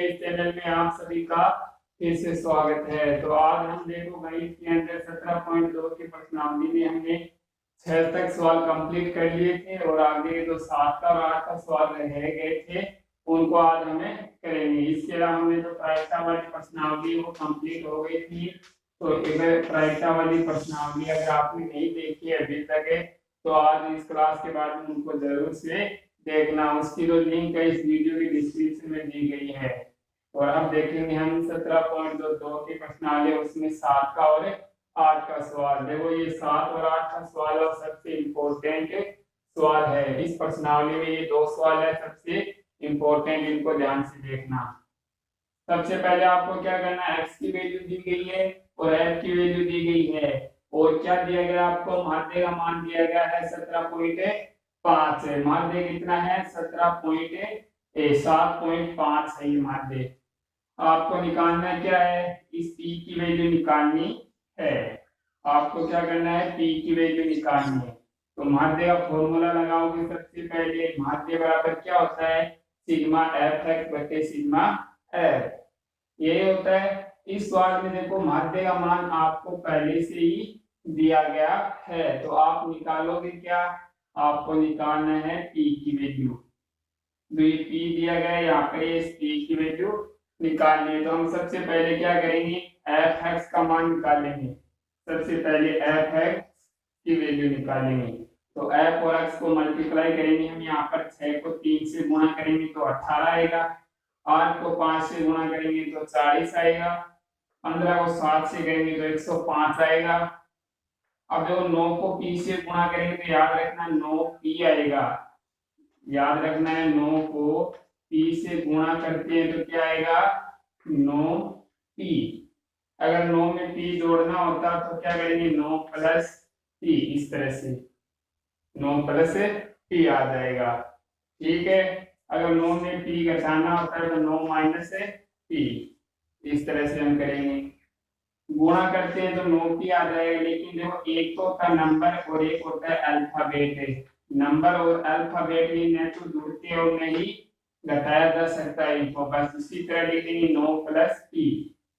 इस चैनल में आप सभी का फिर से स्वागत है। तो आज हम देखो गणित के अंदर 17.2 की प्रश्नावली में हमने 6 तक सवाल कंप्लीट कर लिए थे और आगे जो 7 का और 8 का सवाल रह गए थे उनको आज हमें करेंगे। इसके अलावा हमने जो प्रायिकता वाली प्रश्नावली वो कंप्लीट हो गई थी। तो अगर प्रायिकता वाली प्रश्नावली अगर आपने नहीं देखी अभी तक है तो आज इस क्लास के बाद में उनको जरूर से देखना। उसकी जो लिंक है इस वीडियो की डिस्क्रिप्शन में दी गई है। और अब देखेंगे हम 17.2 की प्रश्नावली, उसमें 7 का और 8 का सवाल। देखो ये 7 और 8 का सवाल और सबसे इम्पोर्टेंट सवाल है। इस प्रश्नावली में ये 2 सवाल है सबसे इम्पोर्टेंट, इनको ध्यान से देखना। सबसे पहले आपको क्या करना है, x की वैल्यू दी गई है और f की वैल्यू दी गई है और क्या दिया गया आपको, माध्य का मान दिया गया है 17.5 है। माध्य कितना है 7.5 है ये माध्य। आपको निकालना क्या है, इस p की वैल्यू निकालनी है। आपको क्या करना है, p की वैल्यू निकालनी है। तो माध्य का फॉर्मूला लगाओगे सबसे पहले। माध्य बराबर क्या होता है, सिग्मा एफ एक्स बटे सिग्मा एफ, ये होता है। इस सवाल में देखो माध्य का मान आपको पहले से ही दिया गया है, तो आप निकालोगे क्या, आपको निकालना है p की वैल्यू। तो ये p दिया गया है, यहाँ पर इस p की वैल्यू निकालनी है। तो हम सबसे पहले क्या करेंगे, एफ एक्स का मान निकालेंगे। सबसे पहले एफ एक्स की वैल्यू निकालेंगे। तो एफ और एक्स को मल्टीप्लाई करेंगे हम। यहाँ पर 6 को 3 से गुणा करेंगे तो 18 आएगा, 8 को 5 से गुणा करेंगे तो 40 आएगा, 15 को 7 से करेंगे तो 105 आएगा। अब जो 9 को p से गुणा करेंगे तो याद रखना 9p आएगा। याद रखना है 9 को p से गुणा करते हैं तो क्या आएगा 9p। अगर 9 में p जोड़ना होता तो क्या करेंगे 9 प्लस p, इस तरह से 9 प्लस p आ जाएगा। ठीक है, अगर 9 में p घटाना होता है तो 9 माइनस p, इस तरह से हम करेंगे। गुणा करते हैं तो 9p आ जाएगा। लेकिन देखो एक तो होता है नंबर और एक होता है अल्फाबेट। नंबर और अल्फाबेट ही न तो जुड़ते और न ही घटाया जा सकता है इनको, बस इसी तरह लिखेंगे 9 प्लस p,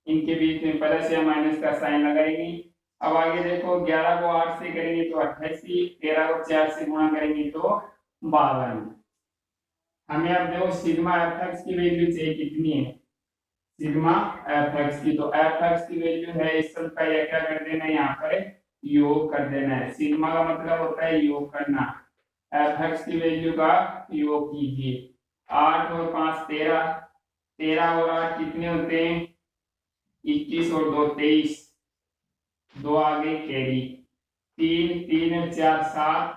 इनके बीच में प्लस या माइनस का साइन लगाएंगे। अब आगे देखो 11 को 8 से करेंगे तो 88, 13 को 4 से गुणा करेंगे तो 52। हमें अब देखो सिग्मा एफ एक्स की वैल्यू चाहिए, कितनी है सिग्मा एफ एक्स की। तो एफ एक्स की वैल्यू है, इस सब का यह क्या कर देना है, यहाँ पर योग कर देना है। सिग्मा का मतलब होता है योग करना। एफ एक्स की वैल्यू का योग कीजिए। 8 और 5 13, 13 और 8 कितने होते हैं 21 और 2 23, 2 आगे कैरी, 3 3 और 4 7,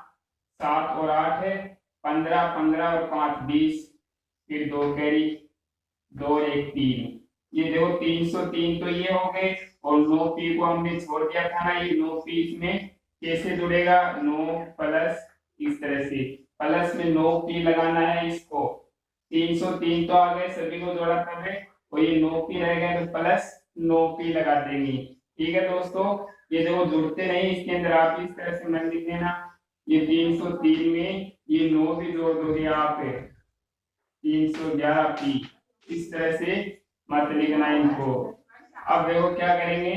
7 और 8 है 15, 15 और 5 20, फिर 2 कैरी, 2 और 1 3। ये देखो 303 तो ये हो गए और 9p को हमने छोड़ दिया था ना, ये 9p इसमें कैसे जुड़ेगा, 9 प्लस, इस तरह से प्लस में 9p लगाना है इसको। 303 तो आ गए, सभी को जोड़ा तब है, और ये 9p रह गए तो प्लस 9p लगा देंगे। ठीक है दोस्तों, ये देखो जुड़ते नहीं, इसके अंदर आप इस तरह से मन लिख देना। ये 303 में ये 9 भी जोड़ दोगे आप, 311p, इस तरह से मत लिखना इनको। अब देखो क्या करेंगे,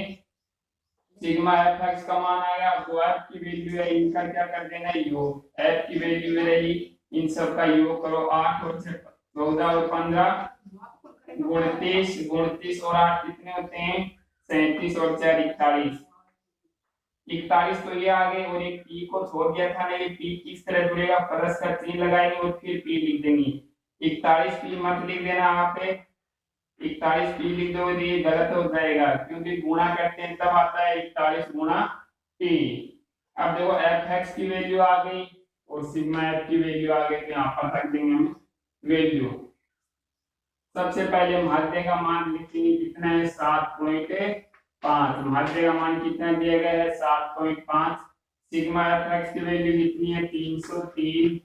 सिग्मा एफ एक्स का मान आया, तो एफ की वैल्यू है, इनका क्या कर देना है योग। एफ की वैल्यू में रही, इन सब का योग करो। 8 और 14 और 15 29, 29 और 8 कितने होते हैं 37 और 4 41, 41 तो ये आ गए और एक p को छोड़ दिया था ना, ये p किस तरह जुड़ेगा, प्लस का चिन्ह लगाएंगे और फिर p लिख देंगे। 41p मत लिख देना, आप 41p लिख दोगे तो ये गलत हो जाएगा, क्योंकि गुणा करते हैं तब आता है 41 गुणा p। अब देखो एफ एक्स की वैल्यू आ गई और सिग्मा एफ की वैल्यू आ गई, तो यहाँ पर रख देंगे हम वैल्यू। सबसे पहले माध्य का मान लिखेंगे, कितना है 7.5। माध्य का मान कितना दिया गया है 7.5। सिग्मा एफ एक्स की वैल्यू कितनी है 303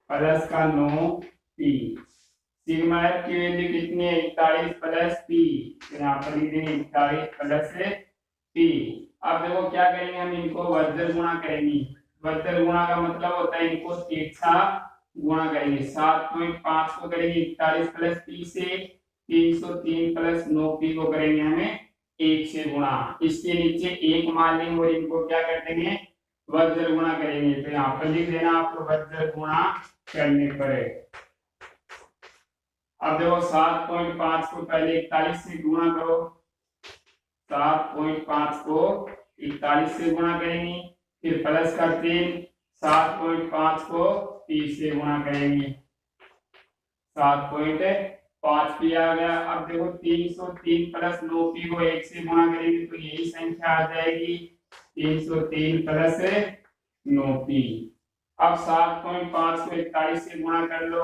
प्लस का 9p। सिग्मा एफ की वैल्यू कितनी है 41 प्लस p, यहाँ पर लिख देंगे 41 प्लस p। अब देखो क्या करेंगे हम, इनको वर्जर गुणा करेंगे। वर्जर गुणा का मतलब होता है इनको तिरछा गुणा करेंगे। 7.5 को करेंगे 41 प्लस पी से, 303 प्लस 9p को करेंगे हमें 1 से गुणा। इसके नीचे 1 मान लेंगे और इनको क्या कर देंगे, वर्ग गुणा करेंगे। तो यहाँ पर लिख देना आपको वर्ग गुणा करने पर। अब देखो 7.5 को पहले 41 से गुणा करो, 7.5 को 41 से गुणा करेंगे, फिर प्लस का 3, 7.5 को 30 से गुणा करेंगे, 7.5 p आ गया। अब देखो 303 प्लस 9p को 1 से गुणा करेंगे तो यही संख्या आ जाएगी 303 प्लस 9p। अब 7.5 को 41 से गुणा कर लो,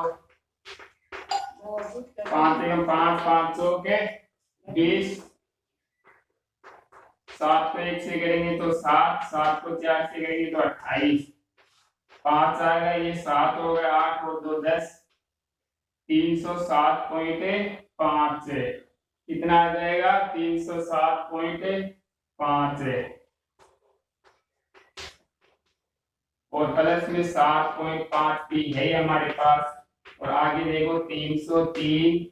5 एवं 5 500 के 20, 7 को 1 से करेंगे तो 7, 7 को 4 से करेंगे तो 28, 5 आएगा, ये 7 हो गया, 8 और 2 10, 307.5 से कितना आ जाएगा 307.5 और प्लस में 7.5 p है हमारे पास। और आगे देखो 303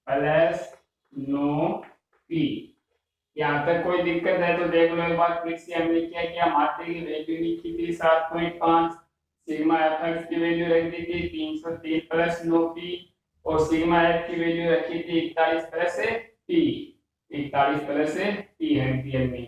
प्लस 9p। यहाँ तक कोई दिक्कत है तो देख लो एक बार फिर से। हमने क्या किया, मात्रा की वैल्यू लिखी थी 7.5, सिग्मा एफ की वैल्यू रख दी थी 303 प्लस 9p और सिग्मा एफ की वैल्यू रखी थी 41 plus p, 41 plus p ampere में।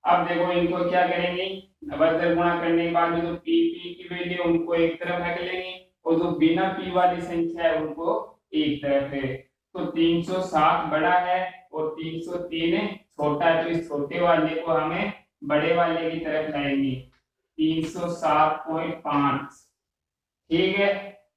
अब देखो इनको क्या करेंगे, वर्ग गुणा करने के बाद जो p की वैल्यू उनको एक तरफ रख लेंगे और जो बिना p वाली संख्या है उनको एक तरफ है। तो 307 बड़ा है और 303 छोटा है, तो इस छोटे वाले को हमें बड़े वाले की तरफ लाएंगे 307.5। ठीक है।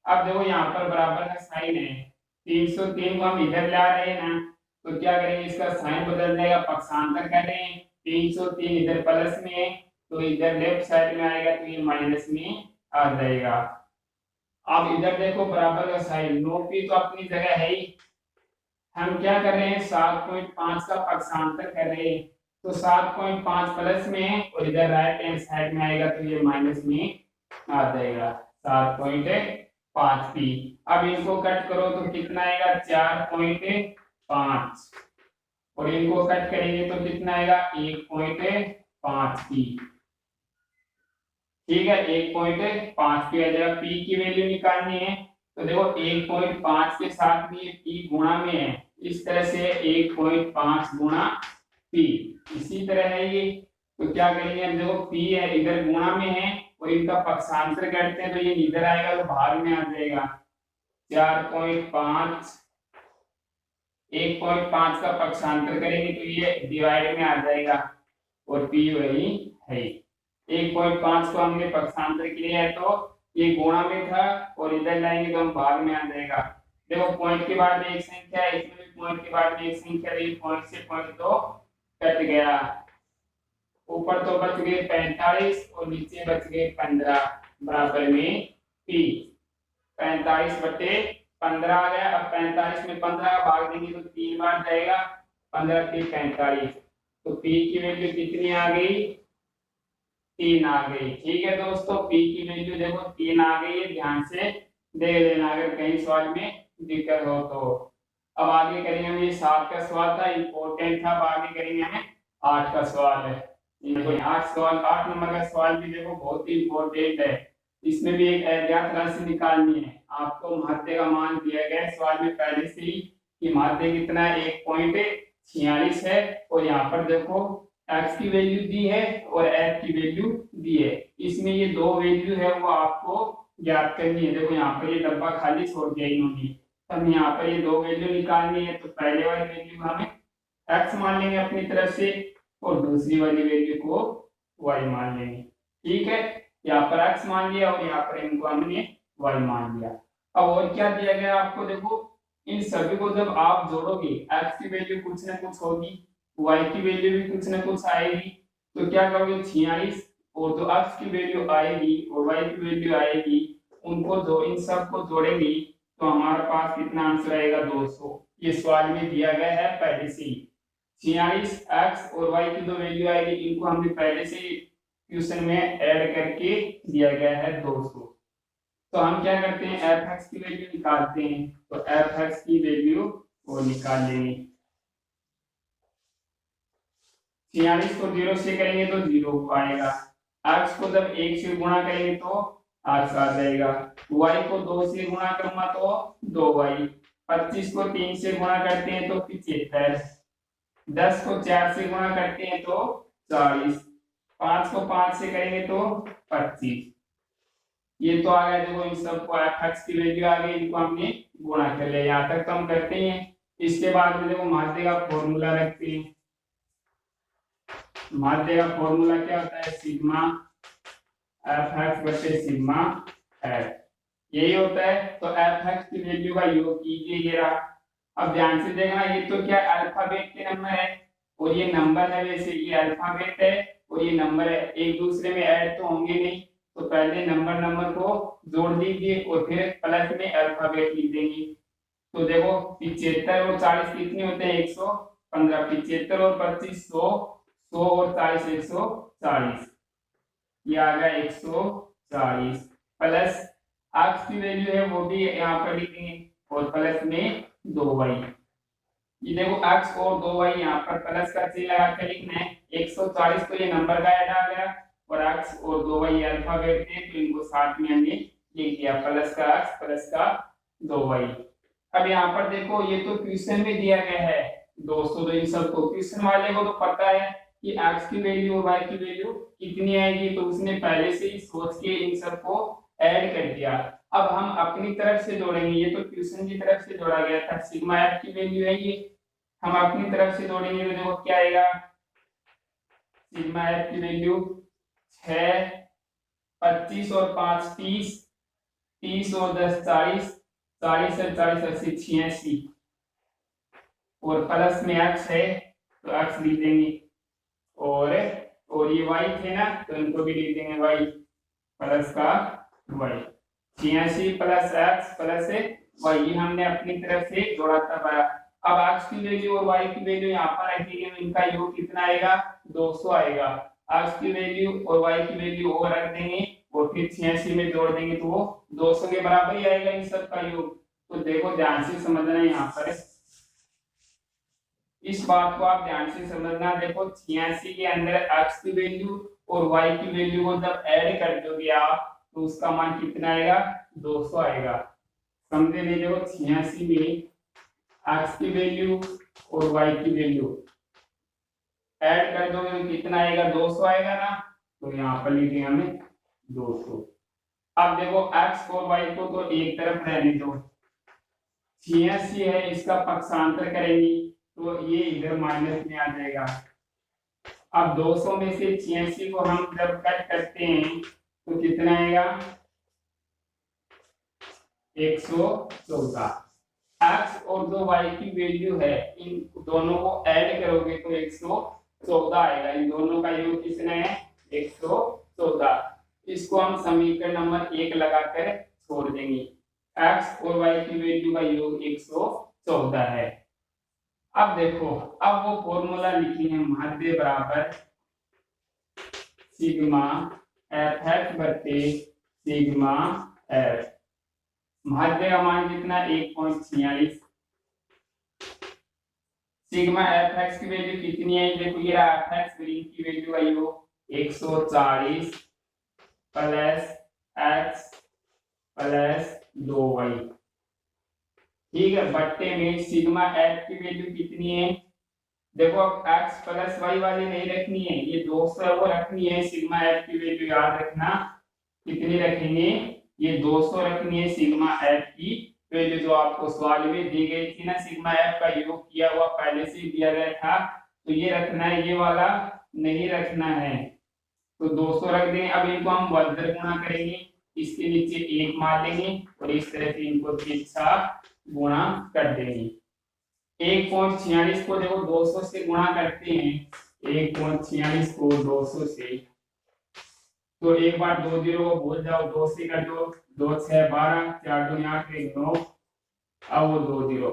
अब देखो यहाँ पर बराबर का साइन है, 303 को हम इधर ला रहे हैं ना, तो क्या करेंगे, इसका साइन बदल जाएगा, पक्षांतर कर रहे हैं, 303 इधर प्लस में है तो इधर लेफ्ट साइड में आएगा तो ये माइनस में आ जाएगा। अब इधर देखो बराबर का साइन, 9p तो अपनी जगह है ही, हम क्या कर रहे हैं 7.5 का पक्षांतर कर रहे हैं, तो 7.5 प्लस में है और इधर राइट हैंड साइड में आएगा तो ये माइनस में आ जाएगा 7.5p। अब इनको कट करो तो कितना आएगा 4.5 और इनको कट करेंगे तो कितना आएगा 1.5p। ठीक है, 1.5p आ जाएगा। p की वैल्यू निकालनी है तो देखो 1.5 के साथ भी p गुणा में है, इस तरह से 1.5 गुणा p, इसी तरह है ये। तो क्या करेंगे हम, देखो p है इधर गुणा में है और इनका पक्षांतर करते हैं तो ये इधर आएगा तो भाग में आ जाएगा 4.5, 1.5 का पक्षांतर करेंगे तो ये डिवाइड में आ जाएगा और p वही है। 1.5 को हमने पक्षांतर किया है तो ये गुणा में था और इधर लाएंगे तो हम भाग में आ जाएगा। देखो पॉइंट के बाद में एक संख्या है, इसमें भी पॉइंट के बाद में एक संख्या है, पॉइंट से पॉइंट तो कट गया, ऊपर तो बच गए 45 और नीचे बच गए 15 बराबर में p। 45/15 आ गया। अब 45 में 15 का भाग देंगे तो 3 बार जाएगा, 15 3 45, तो p की वैल्यू कितनी आ गई 3 आ गई। ठीक है दोस्तों, p की वैल्यू देखो 3 आ गई है, ध्यान से देख लेना अगर कहीं सवाल में दिक्कत हो तो। अब आगे करेंगे हम, ये 7 का सवाल था, इंपॉर्टेंट था। अब आगे करेंगे हमें 8 का सवाल है। देखो 8 नंबर का सवाल भी देखो बहुत ही इंपॉर्टेंट है, इसमें भी एक अज्ञात राशि निकालनी है आपको। माध्य का मान दिया गया है सवाल में पहले से ही कि माध्य कितना है 1.46 है और यहाँ पर देखो x की वैल्यू दी है और f की वैल्यू दी है, इसमें ये दो वैल्यू है वो आपको ज्ञात करनी है। देखो यहाँ पर ये डब्बा खाली छोड़ दिया इन्होंने, तो हम यहाँ पर ये दो वैल्यू निकालनी है। तो पहले वाली वैल्यू हमें x मान लेंगे अपनी तरफ से और दूसरी वाली वैल्यू को y मान लेंगे। ठीक है, यहाँ पर x मान लिया और यहाँ पर इनको हमने y मान लिया। अब और क्या दिया गया आपको, देखो इन सभी को जब आप जोड़ोगे x की वैल्यू कुछ ना कुछ होगी, y की वैल्यू भी कुछ ना कुछ आएगी, तो क्या करोगे 46 और जो x की वैल्यू आएगी और y की वैल्यू आएगी उनको जो इन सब को जोड़ेंगे तो हमारे पास कितना आंसर आएगा 200। ये सवाल में दिया गया है पहले से ही, 46 x और y की जो वैल्यू आएगी इनको हमने पहले से क्वेश्चन में ऐड करके दिया गया है 200। तो हम क्या करते हैं, एफ एक्स की वैल्यू निकालते हैं। तो एफ एक्स की वैल्यू वो निकाल लेंगे। 46 को 0 से करेंगे तो 0 आएगा। एक्स को जब 1 से गुणा करेंगे तो एक्स आ जाएगा। वाई को 2 से गुणा करूंगा तो 2y। 25 को 3 से गुणा करते हैं तो 75। 10 को 4 से गुणा करते हैं तो 40। 5 को 5 से करेंगे तो 25। ये तो आ गया। देखो इन सबको एफ एक्स की वैल्यू आ गई, इनको हमने गुणा कर लिया। यहाँ तक तो हम करते हैं। इसके बाद में देखो माध्य का फॉर्मूला रखते हैं। माध्य का फॉर्मूला क्या होता है, सिग्मा एफ एक्स बटे सिग्मा एफ, यही होता है। तो एफ एक्स की वैल्यू का योग कीजिए, ये रहा। अब ध्यान से देखना, ये तो क्या अल्फाबेट के नंबर है और ये नंबर है, वैसे ये अल्फाबेट है और ये नंबर है, एक दूसरे में ऐड तो होंगे नहीं। तो पहले नंबर को जोड़ दीजिए और फिर प्लस में अल्फाबेट लिख देंगे। तो देखो 75 और 40 कितने होते हैं, 115। 75 और 25 100, 100 और 40 140, ये आ गया 140। प्लस एक्स की वैल्यू है वो भी यहाँ पर लिखेंगे और प्लस में 2y। ये देखो x और 2y यहाँ पर प्लस का चिन्ह लगा कर लिखना है। 140 तो ये नंबर का ऐड आ गया और x और 2y अल्फाबेट थे, तो इनको साथ में हमने लिख दिया, प्लस का x प्लस का 2y। अब यहाँ पर देखो ये तो क्वेश्चन में दिया गया है दोस्तों, तो इन सबको क्वेश्चन वाले को तो पता है कि x की वैल्यू और y की वैल्यू कितनी आएगी, तो उसने पहले से ही सोच के इन सबको ऐड कर दिया। अब हम अपनी तरफ से जोड़ेंगे, ये तो क्वेश्चन की तरफ से जोड़ा गया था, सिग्मा एफ की वैल्यू है ये, हम अपनी तरफ से जोड़ेंगे तो देखो क्या आएगा, सिग्मा एफ की वैल्यू 6, 25 और 5 30, 30 और 10 40, 40 और 40 80 86 और प्लस में x है तो x लिख देंगे और ये y थे ना तो इनको भी लिख देंगे y प्लस का y। 86 plus x plus y, ये हमने अपनी तरफ से जोड़ा था बड़ा। अब x की वैल्यू और y की वैल्यू यहाँ पर रखेंगे, इनका योग कितना आएगा, 200 आएगा। x की वैल्यू और y की वैल्यू और रख देंगे और फिर 86 में जोड़ देंगे तो वो 200 के बराबर ही आएगा इन सब का योग। तो देखो ध्यान से समझना है, यहाँ पर इस बात को आप ध्यान से समझना। देखो 86 के अंदर x की वैल्यू और y की वैल्यू को जब ऐड कर दोगे आप तो उसका मान कितना आएगा, 200 आएगा। समझे नहीं, देखो 86 में x की वैल्यू और y की वैल्यू ऐड कर दोगे तो कितना आएगा, 200 आएगा ना, तो यहाँ पर लिखेंगे हमें 200। अब देखो x और y को तो एक तरफ रहने दो, 86 है इसका पक्षांतर करेंगे तो ये इधर माइनस में आ जाएगा। अब 200 में से 86 को हम जब कट करते हैं तो कितना आएगा, 114। x और जो y की वैल्यू है इन दोनों को ऐड करोगे तो 114 आएगा। इन दोनों का योग कितना है, 114। इसको हम समीकरण नंबर 1 लगाकर छोड़ देंगे। x और y की वैल्यू का योग 114 है। अब देखो, अब वो फॉर्मूला लिखेंगे, माध्य बराबर सिग्मा एफ एक्स बटे सिग्मा एफ। माध्य का मान कितना, 1.46। सिग्मा एफ एक्स की वैल्यू कितनी है, देखो ये एफ एक्स की वैल्यू आई हो 140 प्लस एक्स प्लस 2y, ठीक है, बट्टे में सिग्मा एफ की वैल्यू कितनी है, देखो x प्लस वाई वाली नहीं रखनी है, ये 200 वो रखनी है। सिग्मा एफ की वैल्यू याद रखना कितनी रखेंगे, ये 200 रखनी है सिग्मा एफ की वैल्यू, जो आपको सवाल में दी गई थी ना, सिग्मा एफ का योग किया हुआ पहले से दिया गया था, तो ये रखना है, ये वाला नहीं रखना है, तो 200 रख देंगे। अब इनको हम वर्ग गुणा करेंगे, इसके नीचे 1 मार लेंगे और इस तरह से इनको तिरछा गुणा कर देंगे। 1.46 को देखो 200 से गुणा करते हैं, 1.46 को 200 से, तो एक बार 2 0 को भूल जाओ, 2 से कर दो, 2 6 12, 4 2 8 1 9, अब वो 2 0,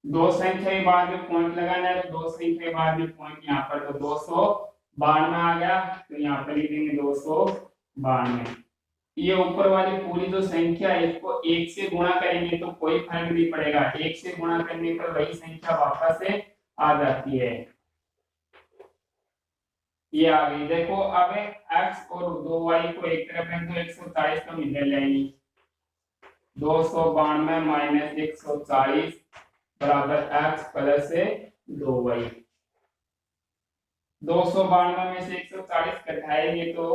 2 संख्या के बाद में पॉइंट लगाना है, तो 2 संख्या के बाद में पॉइंट यहाँ पर, तो 292 आ गया, तो यहाँ पर लिख देंगे 292। ये ऊपर वाली पूरी जो संख्या है इसको 1 से गुणा करेंगे तो कोई फर्क नहीं पड़ेगा, 1 से गुणा करने पर वही संख्या वापस से आ जाती है। ये आ गई। देखो अब x और 2y को एक तरफ रख दो, 140 तो मिल जाएगी। 292 माइनस 140 बराबर x प्लस 2y। 292 में से 140 घटाएंगे तो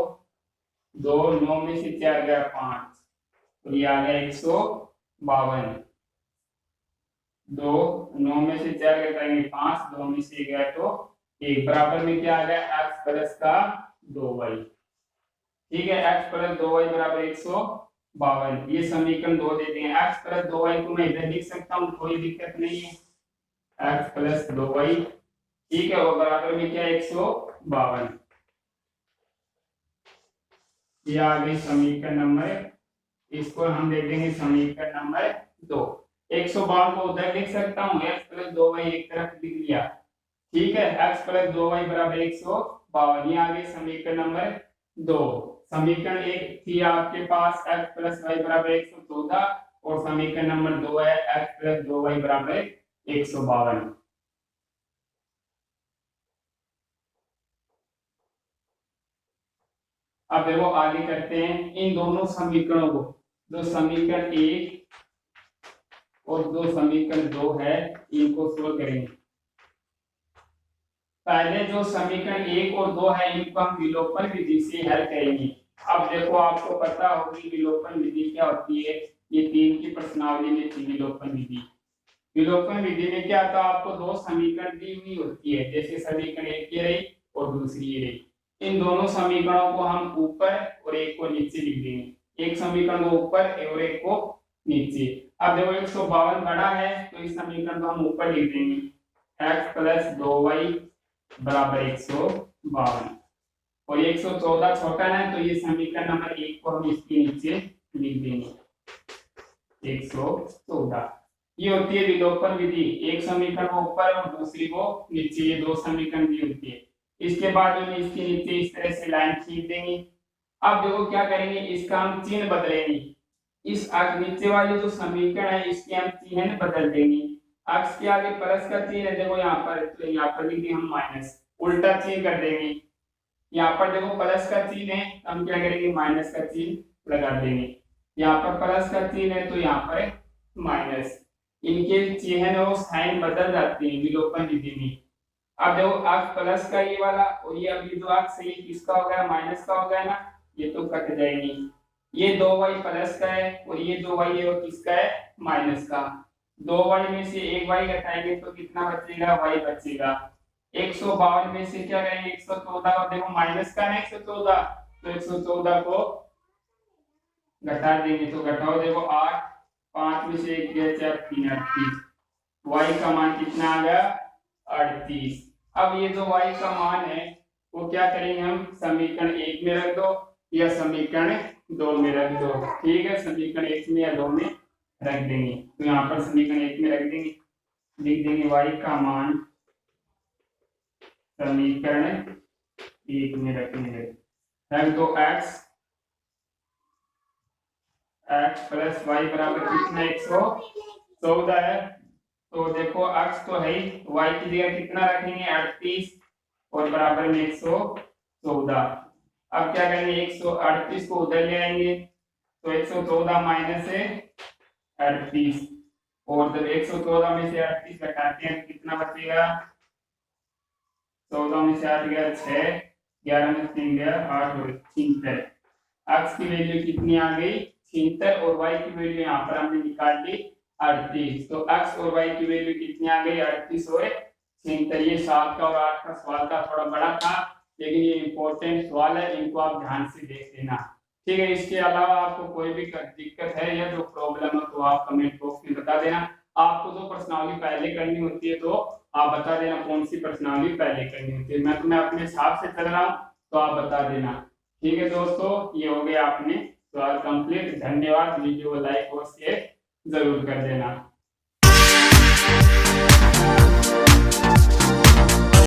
2, 9 में से 4 गया 5, तो ये आ गया 152। 2, 9 में से 4 घटाएंगे 5, 2 में से गया तो 1, बराबर में क्या आ गया x प्लस का 2y। ठीक है, x प्लस 2y बराबर 152। ये समीकरण 2 दे देंगे। x प्लस 2y को मैं इधर लिख सकता हूँ, कोई दिक्कत नहीं है, x प्लस 2y। ठीक है, और बराबर में क्या 152। ये आ गई समीकरण नंबर, इसको हम देख देंगे समीकरण नंबर 2। 152 को उधर लिख सकता हूँ, x प्लस 2y एक तरफ लिख लिया। ठीक है, x प्लस 2y बराबर 152। ये आ गई समीकरण नंबर 2। समीकरण 1 थी आपके पास x प्लस y बराबर 114, और समीकरण नंबर 2 है x प्लस 2y बराबर 152। अब देखो आगे करते हैं इन दोनों समीकरणों को, जो समीकरण 1 और जो समीकरण 2 है इनको सोल्व करेंगे। पहले जो समीकरण 1 और 2 है इनको हम विलोपन विधि से हल करेंगे। अब देखो आपको पता होगी विलोपन विधि क्या होती है, ये 3 की प्रश्नावली में थी विलोपन विधि। विलोपन विधि में क्या था, आपको दो समीकरण दी हुई होती है, जैसे समीकरण 1 ये रही और दूसरी ये रही। इन दोनों समीकरणों को हम ऊपर और एक को नीचे लिख देंगे, एक समीकरण को ऊपर और एक को नीचे। अब देखो 152 बड़ा है तो इस समीकरण को हम ऊपर लिख देंगे, x प्लस 2y बराबर 152, और 114 छोटा है तो ये समीकरण नंबर 1 को हम इसके नीचे लिख देंगे 114। ये होती है विलोपन विधि, एक समीकरण को ऊपर और दूसरी को नीचे, ये दो समीकरण दी होती है। इसके बाद में इसके नीचे इस तरह से लाइन खींच देंगे। अब देखो क्या करेंगे, इसका हम चिन्ह बदलेंगे। इस नीचे वाली जो समीकरण है इसके हम चिन्ह बदल देंगे। x के आगे प्लस का चिन्ह है, देखो यहाँ पर, तो यहाँ पर लिख देंगे हम माइनस, उल्टा चिन्ह कर देंगे। यहाँ पर देखो प्लस का चिन्ह है, हम क्या करेंगे माइनस का चिन्ह लगा देंगे। यहाँ पर प्लस का चिन्ह है तो यहाँ पर माइनस, इनके चिन्ह और साइन बदल जाते हैं विलोपन विधि में। अब देखो x प्लस का ये वाला और ये अभी जो x है ये किसका हो गया, माइनस का हो गया ना, ये तो कट जाएंगी। ये 2y प्लस का है और ये जो y है वो किसका है, माइनस का। 2y में से 1y घटाएंगे तो कितना बचेगा, y बचेगा। 152 में से क्या करेंगे 114, और देखो माइनस का है 114, तो 114 को घटा देंगे तो घटाओ, देखो 8, 5 में से 1 गया 4, 3, 38। y का मान कितना आ गया 38। अब ये जो y का मान है वो क्या करेंगे हम समीकरण 1 में रख दो या समीकरण 2 में रख दो। ठीक है, समीकरण 1 में या 2 में रख देंगे, तो यहाँ पर समीकरण 1 में रख देंगे, लिख देंगे y का मान समीकरण 1 में रखेंगे, रख दो x प्लस y बराबर कितना 114 है, तो देखो x तो है ही, y की जगह कितना रखेंगे 38 और बराबर में 114। अब क्या करेंगे 138 को उधर ले आएंगे तो 114 माइनस 38, और जब 114 में से 38 घटाते हैं तो कितना बचेगा, 14 में से 8 गया 6, 11 में 3 गया 8 और 76। x की वैल्यू कितनी आ गई 76, और y की वैल्यू यहाँ पर हमने निकाल ली 38, तो x और y की वैल्यू कितनी आ गई 38 और 76। ये 7 का और 8 का सवाल था, थोड़ा बड़ा था लेकिन ये इंपॉर्टेंट सवाल है, इनको आप ध्यान से देख लेना। ठीक है, इसके अलावा आपको कोई भी दिक्कत है या जो प्रॉब्लम है तो आप कमेंट बॉक्स में बता देना। आपको जो प्रश्नावली पहले करनी होती है तो आप बता देना कौन सी प्रश्नावली पहले करनी होती है, मैं अपने हिसाब से चल रहा हूँ तो आप बता देना। ठीक है दोस्तों, ये हो गया आपने सवाल कंप्लीट। धन्यवाद, वीडियो को लाइक और शेयर जरूर कर देना।